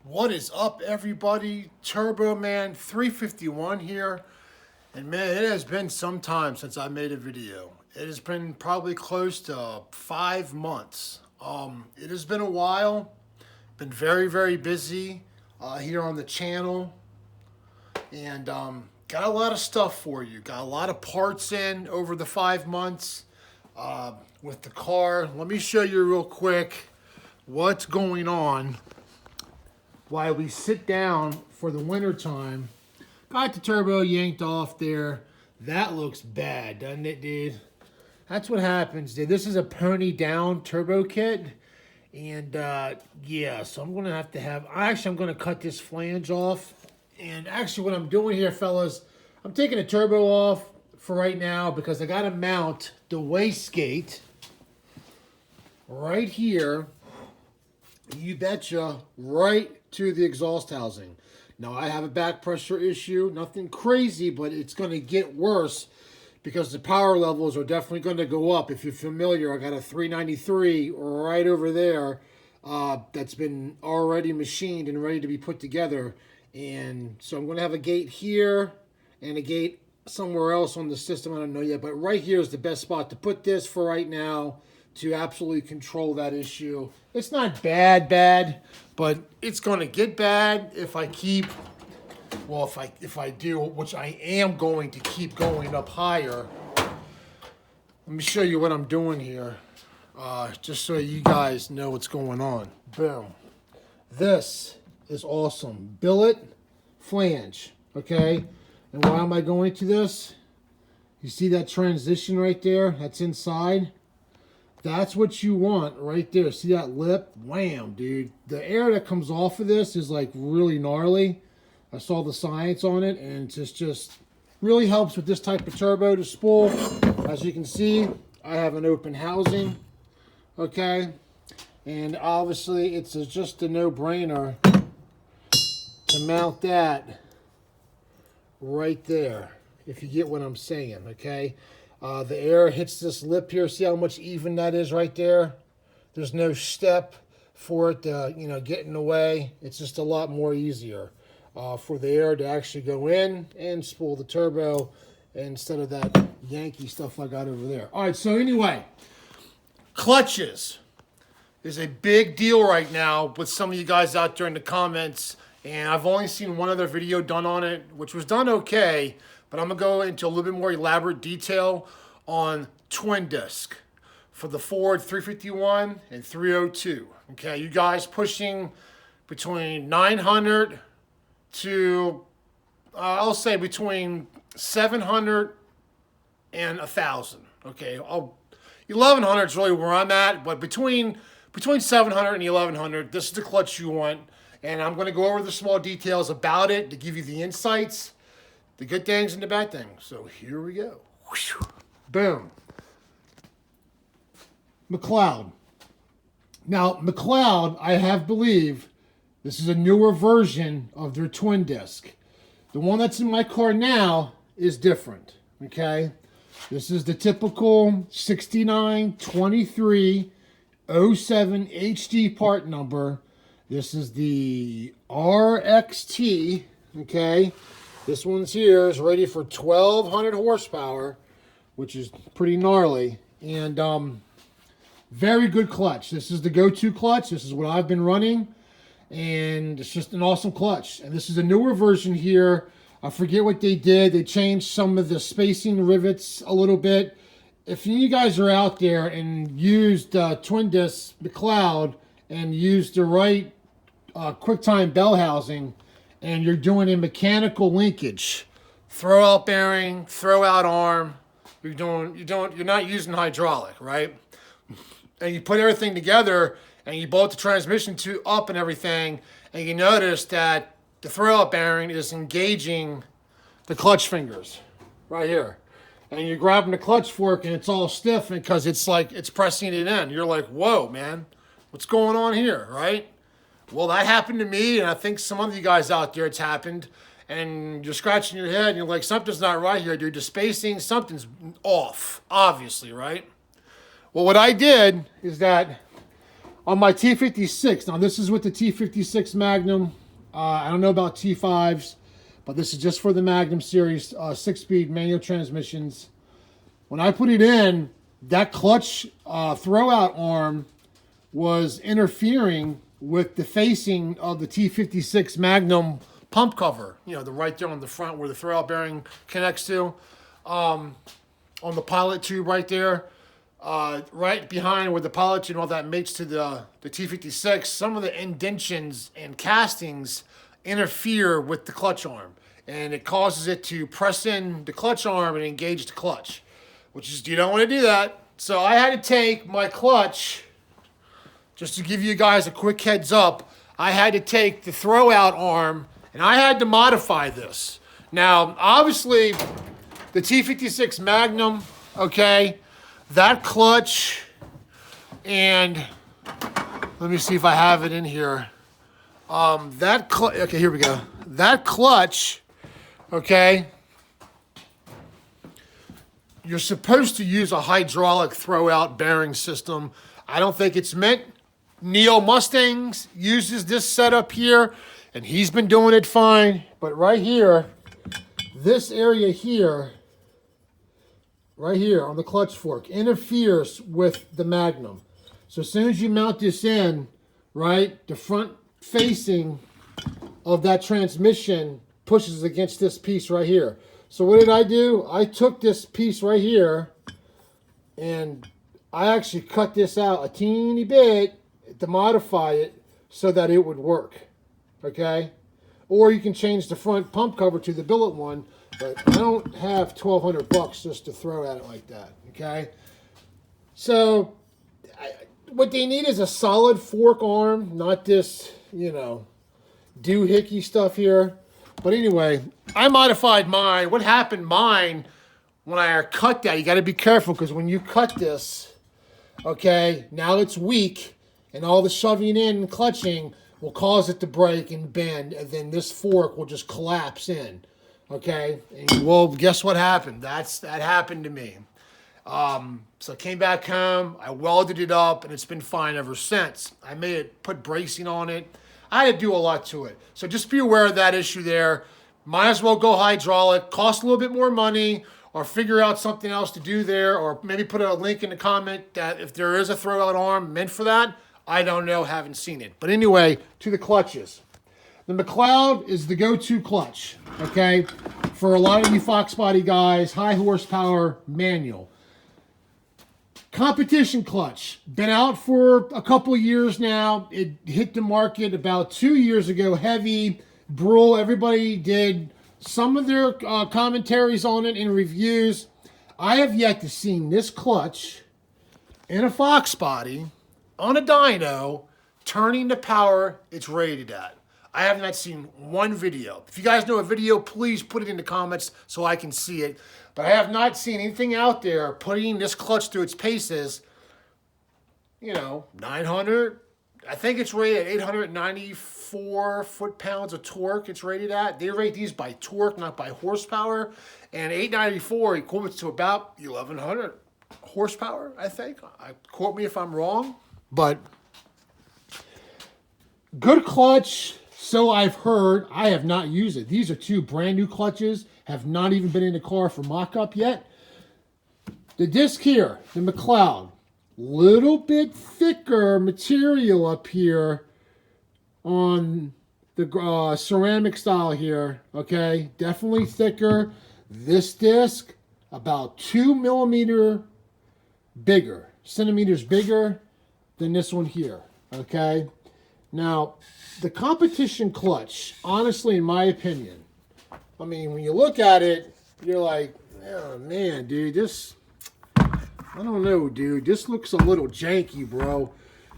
What is up, everybody? Turbo Man 351 here. And man, it has been some time since I made a video. It has been probably close to 5 months. It has been a while. Been very, very busy here on the channel. And got a lot of stuff for you. Got a lot of parts in over the 5 months with the car. Let me show you real quick what's going on while we sit down for the winter time. Got the turbo yanked off there. That looks bad, doesn't it, dude? That's what happens, dude. This is a pony down turbo kit. And yeah, so I'm gonna have to I'm gonna cut this flange off. And actually what I'm doing here, fellas, I'm taking the turbo off for right now because I gotta mount the wastegate right here. You betcha, right to the exhaust housing. Now I have a back pressure issue, nothing crazy, but it's going to get worse because the power levels are definitely going to go up. If you're familiar, I got a 393 right over there that's been already machined and ready to be put together. And so I'm going to have a gate here and a gate somewhere else on the system. I don't know yet, but right here is the best spot to put this for right now, to absolutely control that issue. It's not bad, but it's going to get bad if I keep, well, if I do, which I am going to keep going up higher. Let me show you what I'm doing here, just so you guys know what's going on. Boom. This is awesome. Billet flange, okay? And why am I going to this? You see that transition right there? That's inside. That's what you want right there. See that lip? Wham, dude. The air that comes off of this is like really gnarly. I saw the science on it, and it just really helps with this type of turbo to spool. As you can see, I have an open housing, okay? And obviously, it's just a no-brainer to mount that right there, if you get what I'm saying, okay? The air hits this lip here. See how much even that is right there? There's no step for it to, get in the way. It's just a lot more easier for the air to actually go in and spool the turbo instead of that Yankee stuff I got over there. All right, so anyway, clutches is a big deal right now with some of you guys out there in the comments. And I've only seen one other video done on it, which was done okay. But I'm going to go into a little bit more elaborate detail on twin disc for the Ford 351 and 302. Okay, you guys pushing between 900 to, I'll say between 700 and 1,000. Okay, 1,100 is really where I'm at, but between 700 and 1,100, this is the clutch you want. And I'm going to go over the small details about it to give you the insights, the good things and the bad things. So here we go. Boom. mcleod. Now, mcleod, I have believe, this is a newer version of their twin disc. The one that's in my car now is different, okay? This is the typical 692307 HD part number. This is the RXT, okay? This one's here is rated for 1,200 horsepower, which is pretty gnarly. And very good clutch. This is the go-to clutch. This is what I've been running. And it's just an awesome clutch. And this is a newer version here. I forget what they did. They changed some of the spacing rivets a little bit. If you guys are out there and used twin disc mcleod and used the right QuickTime bell housing, and you're doing a mechanical linkage, throw out bearing, throw out arm, you're not using hydraulic, right? And you put everything together and you bolt the transmission up and everything, and you notice that the throw out bearing is engaging the clutch fingers right here. And you're grabbing the clutch fork and it's all stiff because it's like it's pressing it in. You're like, whoa, man, what's going on here, right? Well, that happened to me, and I think some of you guys out there it's happened, and you're scratching your head, and you're like, something's not right here, dude. The spacing, something's off, obviously, right? Well, what I did is that On my T56, now this is with the T56 Magnum. I don't know about T5s, but this is just for the Magnum series, 6-speed manual transmissions. When I put it in, that clutch throwout arm was interfering with the facing of the T56 Magnum pump cover. You know, the right there on the front where the throwout bearing connects to. On the pilot tube right there. Right behind where the pilot tube and all that mates to the T56, some of the indentions and castings interfere with the clutch arm. And it causes it to press in the clutch arm and engage the clutch. Which is, you don't want to do that. So I had to take my clutch, just to give you guys a quick heads up, I had to take the throwout arm and I had to modify this. Now, obviously, the T56 Magnum, okay, that clutch, and let me see if I have it in here. Okay, here we go. That clutch, okay, you're supposed to use a hydraulic throwout bearing system. I don't think it's meant. Neo Mustangs uses this setup here, and he's been doing it fine. But right here, this area here, right here on the clutch fork, interferes with the Magnum. So as soon as you mount this in, right, the front facing of that transmission pushes against this piece right here. So what did I do? I took this piece right here and I actually cut this out a teeny bit to modify it so that it would work, okay? Or you can change the front pump cover to the billet one, but I don't have $1,200 just to throw at it like that, okay? So what they need is a solid fork arm, not this, you know, doohickey stuff here. But anyway, I modified mine. What happened mine when I cut that, you got to be careful because when you cut this, okay, now it's weak and all the shoving in and clutching will cause it to break and bend, and then this fork will just collapse in, okay? And well, guess what happened? That happened to me. So I came back home, I welded it up, and it's been fine ever since. I made it, put bracing on it. I had to do a lot to it. So just be aware of that issue there. Might as well go hydraulic, cost a little bit more money, or figure out something else to do there, or maybe put a link in the comment that if there is a throwout arm meant for that. I don't know, haven't seen it. But anyway, to the clutches. The mcleod is the go-to clutch, okay? For a lot of you Fox body guys, high horsepower manual. Competition clutch, been out for a couple years now. It hit the market about 2 years ago, heavy, Brule, everybody did some of their commentaries on it and reviews. I have yet to see this clutch in a Fox body on a dyno turning the power it's rated at. I have not seen one video. If you guys know a video, please put it in the comments so I can see it. But I have not seen anything out there putting this clutch through its paces, you know, 900. I think it's rated at 894 foot-pounds of torque it's rated at. They rate these by torque, not by horsepower. And 894 equates to about 1,100 horsepower, I think. Quote me if I'm wrong. But good clutch, so I've heard. I have not used it. These are two brand new clutches. Have not even been in the car for mock-up yet. The disc here, the mcleod, little bit thicker material up here on the ceramic style here, okay? Definitely thicker. This disc, about 2 centimeters bigger than this one here, okay? Now, the competition clutch, honestly, in my opinion, I mean, when you look at it, you're like, oh, man, dude, this, I don't know, dude. This looks a little janky, bro.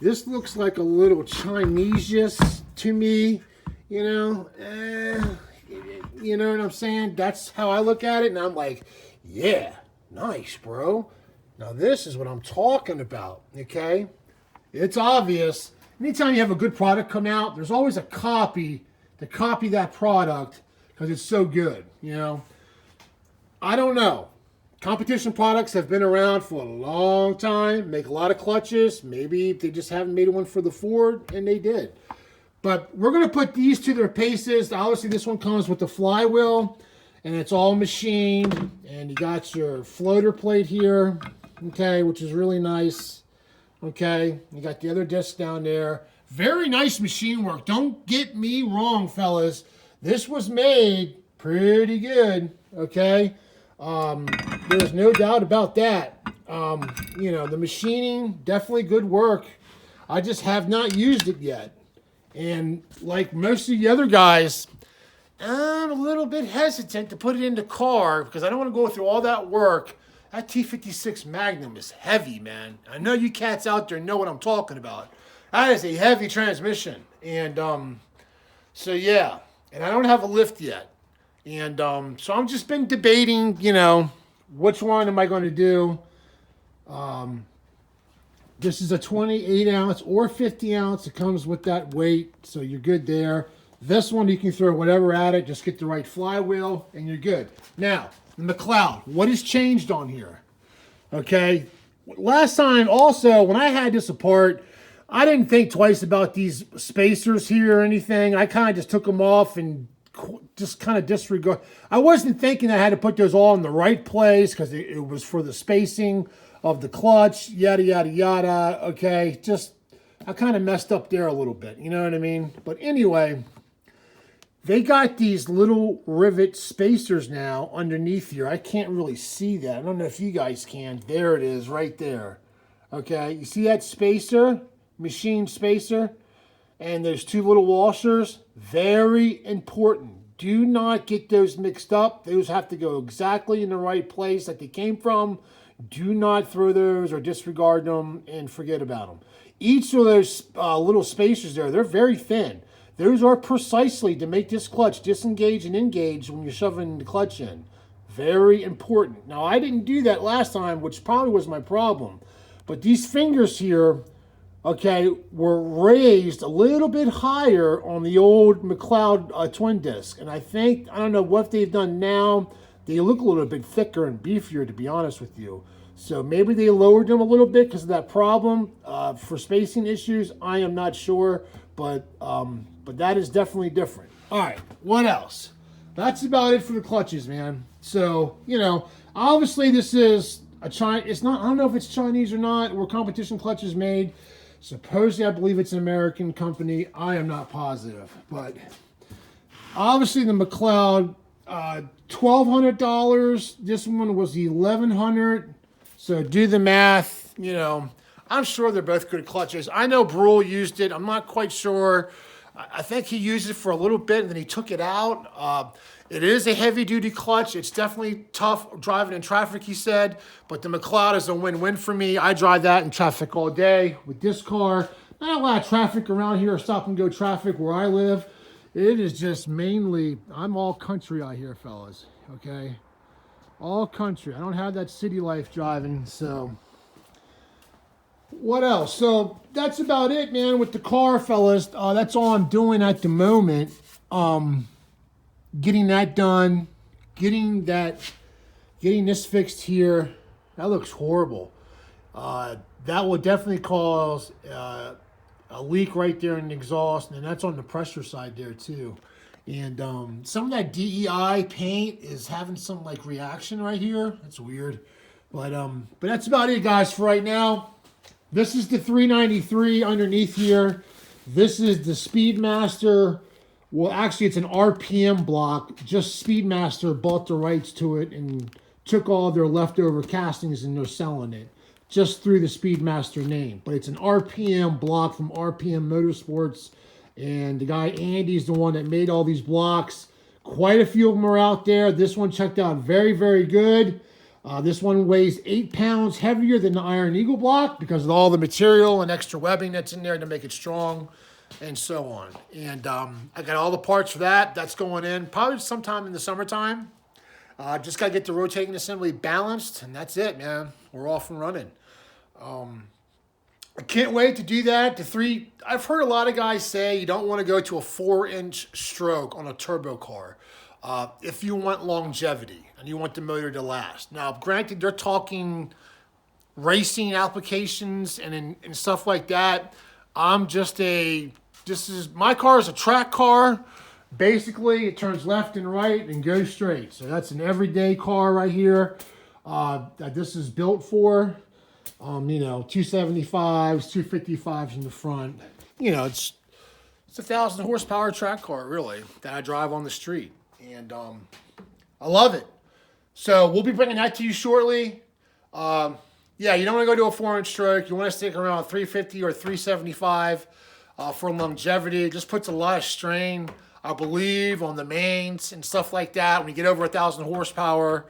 This looks like a little Chinese to me, you know? You know what I'm saying? That's how I look at it, and I'm like, yeah, nice, bro. Now, this is what I'm talking about, okay? It's obvious. Anytime you have a good product come out, there's always a copy to copy that product because it's so good, you know? I don't know. competition products have been around for a long time, make a lot of clutches. Maybe they just haven't made one for the Ford, and they did. But we're going to put these to their paces. Obviously, this one comes with the flywheel, and it's all machined. And you got your floater plate here, okay, which is really nice. Okay, you got the other disc down there. Very nice machine work. Don't get me wrong, fellas. This was made pretty good, okay? There's no doubt about that. You know, the machining, definitely good work. I just have not used it yet. And like most of the other guys, I'm a little bit hesitant to put it in the car because I don't want to go through all that work. That T56 Magnum is heavy, man. I know you cats out there know what I'm talking about. That is a heavy transmission. And so, yeah. And I don't have a lift yet. And so I've just been debating, you know, which one am I going to do? This is a 28 ounce or 50 ounce. It comes with that weight, so you're good there. This one, you can throw whatever at it. Just get the right flywheel, and you're good. Now, the McLeod. What has changed on here? Okay. Last time, also, when I had this apart, I didn't think twice about these spacers here or anything. I kind of just took them off and just kind of disregard. I wasn't thinking I had to put those all in the right place because it was for the spacing of the clutch, yada, yada, yada. Okay, just, I kind of messed up there a little bit. You know what I mean? But anyway, they got these little rivet spacers now underneath here. I can't really see that. I don't know if you guys can. There it is right there. Okay, you see that spacer? Machine spacer? And there's two little washers. Very important. Do not get those mixed up. Those have to go exactly in the right place that they came from. Do not throw those or disregard them and forget about them. Each of those little spacers there, they're very thin. Those are precisely to make this clutch disengage and engage when you're shoving the clutch in. Very important. Now, I didn't do that last time, which probably was my problem. But these fingers here, okay, were raised a little bit higher on the old mcleod twin disc. And I think, I don't know what they've done now. They look a little bit thicker and beefier, to be honest with you. So maybe they lowered them a little bit because of that problem for spacing issues. I am not sure, but that is definitely different. All right, what else? That's about it for the clutches, man. So, you know, obviously this is a Chinese. It's not. I don't know if it's Chinese or not. Where competition clutch is made. Supposedly, I believe it's an American company. I am not positive, but obviously the McLeod. $1,200. This one was $1,100. So do the math. You know, I'm sure they're both good clutches. I know Brule used it. I'm not quite sure. I think he used it for a little bit and then he took it out. It is a heavy-duty clutch. It's definitely tough driving in traffic, he said. But the McLeod is a win-win for me. I drive that in traffic all day with this car. Not a lot of traffic around here, stop-and-go traffic where I live. It is just mainly, I'm all country out here, fellas, okay? All country. I don't have that city life driving, so. What else? So that's about it, man, with the car, fellas. That's all I'm doing at the moment. Getting that done, getting this fixed here. That looks horrible. That will definitely cause a leak right there in the exhaust, and that's on the pressure side there too. And some of that DEI paint is having some like reaction right here. That's weird, but that's about it, guys, for right now. This is the 393 underneath here. This is the Speedmaster. Well, actually, it's an RPM block. Just Speedmaster bought the rights to it and took all their leftover castings and they're selling it just through the Speedmaster name. But it's an RPM block from RPM Motorsports. And the guy Andy's the one that made all these blocks. Quite a few of them are out there. This one checked out very, very good. This one weighs 8 pounds heavier than the Iron Eagle block because of all the material and extra webbing that's in there to make it strong and so on. And I got all the parts for that. That's going in probably sometime in the summertime. Just got to get the rotating assembly balanced, and that's it, man. We're off and running. I can't wait to do that. I've heard a lot of guys say you don't want to go to a 4-inch stroke on a turbo car. if you want longevity and you want the motor to last. Now, granted, they're talking racing applications and stuff like that. My car is a track car. Basically, it turns left and right and goes straight. So that's an everyday car right here that this is built for. 275s, 255s in the front. It's a 1,000 horsepower track car, really, that I drive on the street. And I love it. So we'll be bringing that to you shortly. Yeah, you don't want to go to a 4-inch stroke. You want to stick around 350 or 375 for longevity. It just puts a lot of strain, I believe, on the mains and stuff like that when you get over 1,000 horsepower,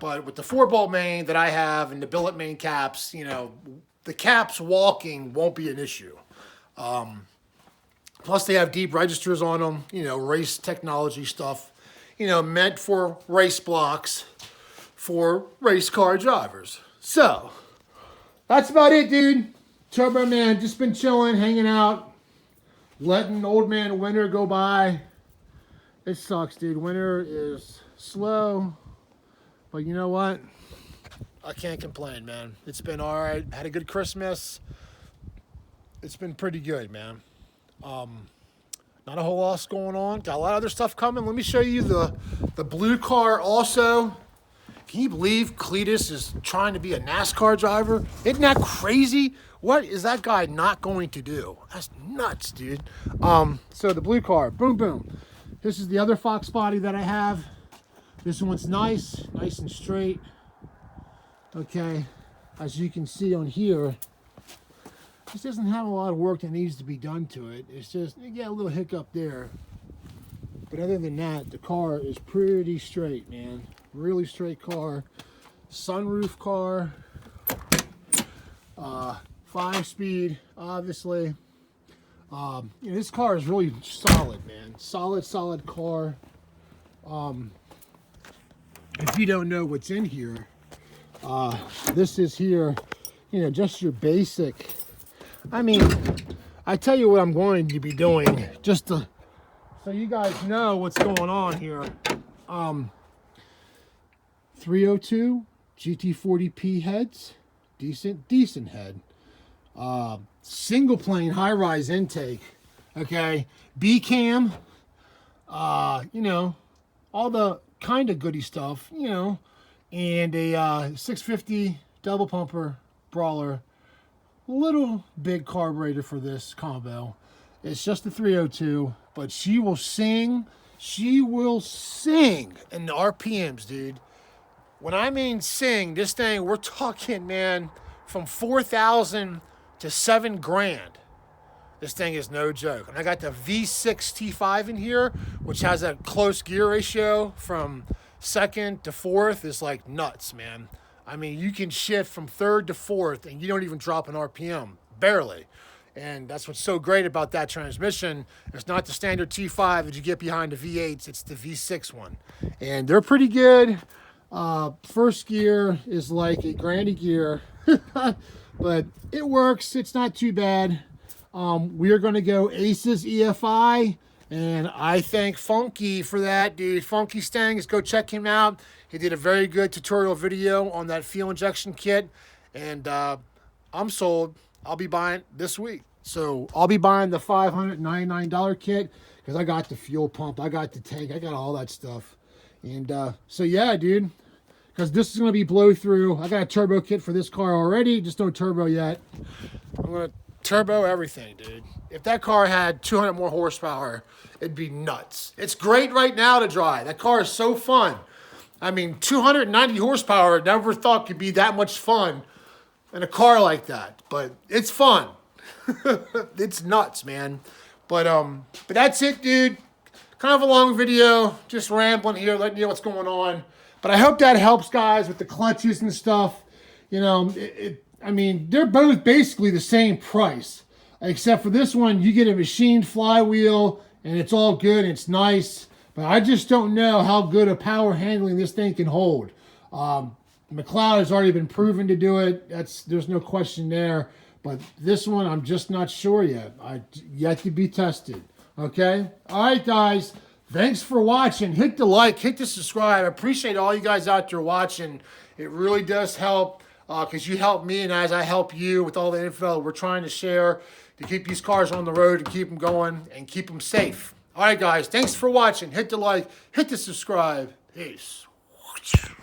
But with the 4-bolt main that I have and the billet main caps, the caps walking won't be an issue. Plus they have deep registers on them, race technology stuff, meant for race blocks for race car drivers. So, that's about it, dude. Turbo Man, just been chilling, hanging out, letting old man winter go by. It sucks, dude. Winter is slow, but you know what? I can't complain, man. It's been all right. Had a good Christmas. It's been pretty good, man. Not a whole lot going on. Got a lot of other stuff coming. Let me show you the blue car also. Can you believe Cletus is trying to be a NASCAR driver? Isn't that crazy? What is that guy not going to do? That's nuts, dude. So the blue car, boom, boom. This is the other Fox body that I have. This one's nice and straight. Okay, as you can see on here, this doesn't have a lot of work that needs to be done to it. It's just, you get a little hiccup there. But other than that, the car is pretty straight, man. Really straight car. Sunroof car. 5-speed, obviously. This car is really solid, man. Solid car. If you don't know what's in here, this is here, just your basic. I tell you what I'm going to be doing, just so you guys know what's going on here. 302 GT40P heads, decent head. Single plane high-rise intake, okay. B-cam, all the kind of goody stuff, and a 650 double pumper brawler. Little big carburetor for this combo. It's just a 302, but she will sing in the RPMs, dude. When I mean sing, this thing, we're talking, man, from 4,000 to 7 grand. This thing is no joke. And I got the V6 T5 in here, which has a close gear ratio from 2nd to 4th. Is like nuts, man. You can shift from 3rd to 4th and you don't even drop an RPM, barely. And that's what's so great about that transmission. It's not the standard T5 that you get behind the V8s, it's the V6 one. And they're pretty good. First gear is like a granny gear, but it works. It's not too bad. We are going to go Aces EFI, and I thank Funky for that, dude. Funky Stangs, go check him out. He did a very good tutorial video on that fuel injection kit, and I'm sold. I'll be buying this week. So I'll be buying the $599 kit because I got the fuel pump, I got the tank, I got all that stuff. And so yeah, dude, because this is going to be blow through. I got a turbo kit for this car already, just no turbo yet. I'm going to turbo everything, dude. If that car had 200 more horsepower, it'd be nuts. It's great right now to drive. That car is so fun. 290 horsepower, never thought could be that much fun in a car like that. But it's fun. It's nuts, man. But that's it, dude. Kind of a long video, just rambling here, letting you know what's going on. But I hope that helps, guys, with the clutches and stuff. They're both basically the same price, except for this one, you get a machined flywheel, and it's all good, and it's nice. But I just don't know how good a power handling this thing can hold. McLeod has already been proven to do it. There's no question there. But this one, I'm just not sure yet. Yet to be tested. Okay? All right, guys. Thanks for watching. Hit the like, hit the subscribe. I appreciate all you guys out there watching. It really does help because you help me, and as I help you with all the info we're trying to share to keep these cars on the road and keep them going and keep them safe. All right, guys. Thanks for watching. Hit the like, hit the subscribe. Peace.